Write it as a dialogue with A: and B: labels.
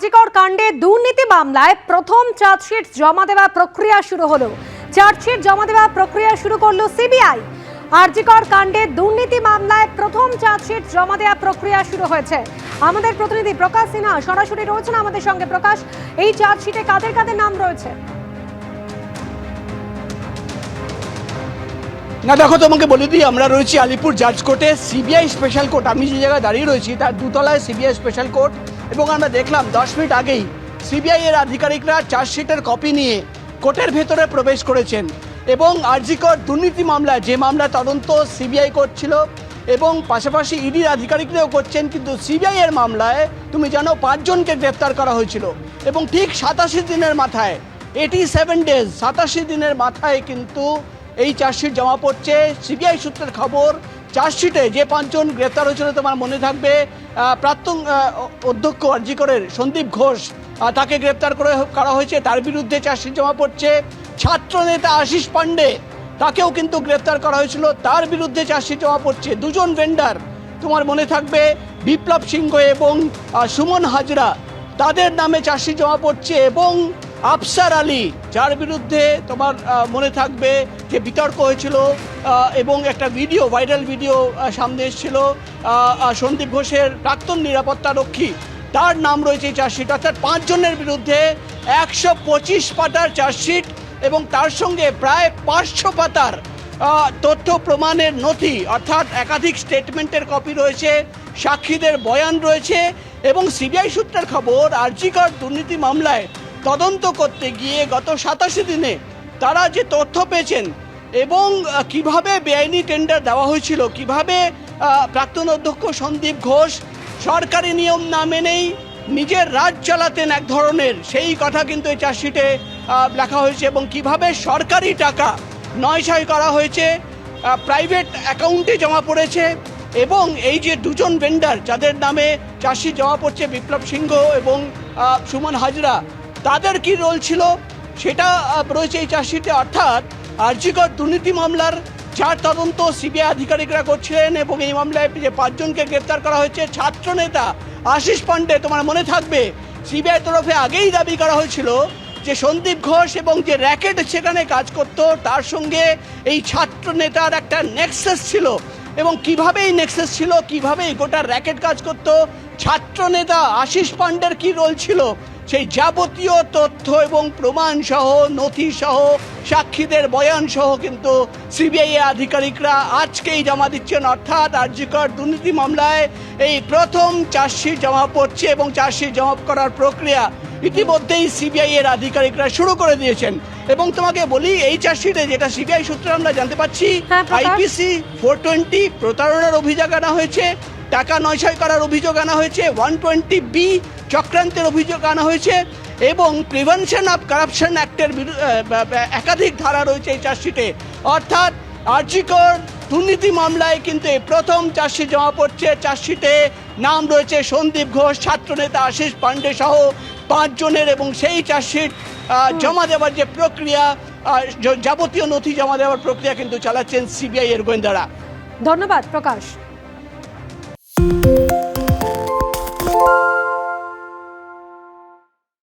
A: আরজিকর কাণ্ডে দুর্নীতি মামলায় প্রথম চার্জশিট জমা দেওয়ার প্রক্রিয়া শুরু হলো। চার্জশিট জমা দেওয়ার প্রক্রিয়া শুরু করলো সিবিআই। আরজিকর কাণ্ডে দুর্নীতি মামলায় প্রথম চার্জশিট জমা দেওয়ার প্রক্রিয়া শুরু হয়েছে। আমাদের প্রতিনিধি প্রকাশ সিনহা সরাসরি রয়েছেন আমাদের সঙ্গে। প্রকাশ, এই চার্জশিটে কাদের কাদের নাম রয়েছে?
B: না দেখো, তোমাকে বলে দিই, আমরা রয়েছি আলিপুর জাজ কোর্টে, সিবিআই স্পেশাল কোর্ট। আমি যে জায়গায় দাঁড়িয়ে রয়েছি তার দুতলায় সিবিআই স্পেশাল কোর্ট, এবং আমরা দেখলাম 10 মিনিট আগেই সিবিআই এর আধিকারিকরা চার্জশিটের কপি নিয়ে কোর্টের ভেতরে প্রবেশ করেছেন। এবং আরজিকর দুর্নীতি মামলা, যে মামলা তদন্ত সিবিআই করছিল এবং পাশাপাশি ইডির আধিকারিকরাও করছেন, কিন্তু সিবিআই এর মামলায় তুমি জানো 5 জনকে গ্রেপ্তার করা হয়েছিল। এবং ঠিক 87 দিনের মাথায়, 87 ডেজ, 87 দিনের মাথায় কিন্তু এই চার্জশিট জমা পড়ছে। সিবিআই সূত্রের খবর, চার্জশিটে যে 5 জন গ্রেপ্তার হয়েছিল তোমার মনে থাকবে, প্রাক্তন অধ্যক্ষ আরজিকরের সন্দীপ ঘোষ, তাকে গ্রেপ্তার করা হয়েছে, তার বিরুদ্ধে চার্জশিট জমা পড়ছে। ছাত্রনেতা আশিস পান্ডে, তাকেও কিন্তু গ্রেপ্তার করা হয়েছিল, তার বিরুদ্ধে চার্জশিট জমা পড়ছে। 2 জন ভেন্ডার তোমার মনে থাকবে, বিপ্লব সিংহ এবং সুমন হাজরা, তাদের নামে চার্জশিট জমা পড়ছে। এবং আফসার আলী, যার বিরুদ্ধে তোমার মনে থাকবে যে বিতর্ক হয়েছিল এবং একটা ভিডিও, ভাইরাল ভিডিও সামনে এসেছিল, সন্দীপ ঘোষের প্রাক্তন নিরাপত্তা রক্ষী, তার নাম রয়েছে এই চার্জশিট। অর্থাৎ 5 জনের বিরুদ্ধে 125 পাতার চার্জশিট এবং তার সঙ্গে প্রায় 500 পাতার তথ্য প্রমাণের নথি, অর্থাৎ একাধিক স্টেটমেন্টের কপি রয়েছে, সাক্ষীদের বয়ান রয়েছে। এবং সিবিআই সূত্রের খবর, আরজিকর দুর্নীতি মামলায় তদন্ত করতে গিয়ে গত 87 দিনে তারা যে তথ্য পেয়েছেন এবং কিভাবে বেআইনি টেন্ডার দেওয়া হয়েছিল, কিভাবে প্রাক্তন অধ্যক্ষ সন্দীপ ঘোষ সরকারি নিয়ম না মেনেই নিজের রাজ চালাতেন এক ধরনের, সেই কথা কিন্তু এই চার্জশিটে লেখা হয়েছে। এবং কিভাবে সরকারি টাকা নয়ছয় করা হয়েছে, প্রাইভেট অ্যাকাউন্টে জমা পড়েছে। এবং এই যে 2 জন ভেন্ডার যাদের নামে চার্জশিট জমা পড়ছে, বিপ্লব সিংহ এবং সুমন হাজরা, তাদের কি রোল ছিল সেটা রয়েছে এই চার্জশিটে। অর্থাৎ আরজিকর দুর্নীতি মামলার যার তদন্ত সিবিআই আধিকারিকরা করছিলেন, এবং এই মামলায় যে 5 জনকে গ্রেপ্তার করা হয়েছে। ছাত্রনেতা আশিস পান্ডে, তোমার মনে থাকবে সিবিআই তরফে আগেই দাবি করা হয়েছিল যে সন্দীপ ঘোষ এবং যে র্যাকেট সেখানে কাজ করত, তার সঙ্গে এই ছাত্র নেতার একটা নেক্সাস ছিল। এবং কিভাবে এই নেক্সাস ছিল, কিভাবে এই গোটা র্যাকেট কাজ করত, ছাত্র নেতা আশিস পান্ডের কি রোল ছিল, সেই যাবতীয় তথ্য এবং প্রমাণ সহ, নথি সহ, সাক্ষীদের বয়ান সহ কিন্তু সিবিআই এর আধিকারিকরা আজকেই জমা দিচ্ছেন। অর্থাৎ আরজিকর দুর্নীতি মামলায় এই প্রথম চার্জশিট জমা পড়ছে এবং চার্জশিট জমা করার প্রক্রিয়া ইতিমধ্যেই সিবিআই এর আধিকারিকরা শুরু করে দিয়েছেন। এবং তোমাকে বলি, এই চার্জশিটে যেটা সিবিআই সূত্রে আমরা জানতে পাচ্ছি, আইপিসি 420 প্রতারণার অভিযোগ আনা হয়েছে, টাকা নয়ছয় করার অভিযোগ আনা হয়েছে, 120B চক্রান্তের অভিযোগ আনা হয়েছে, এবং প্রিভেনশন অফ কারাপশন অ্যাক্টের একাধিক ধারা রয়েছে এই চার্জশিটে। অর্থাৎ আরজিকর দুর্নীতি মামলায় কিন্তু এই প্রথম চার্জশিট জমা পড়ছে। চার্জশিটে নাম রয়েছে সন্দীপ ঘোষ, ছাত্রনেতা আশিস পান্ডে সহ 5 জনের। এবং সেই চার্জশিট জমা দেওয়ার যে প্রক্রিয়া, যাবতীয় নথি জমা দেওয়ার প্রক্রিয়া কিন্তু চালাচ্ছেন সিবিআই এর গোয়েন্দারা।
A: ধন্যবাদ প্রকাশ।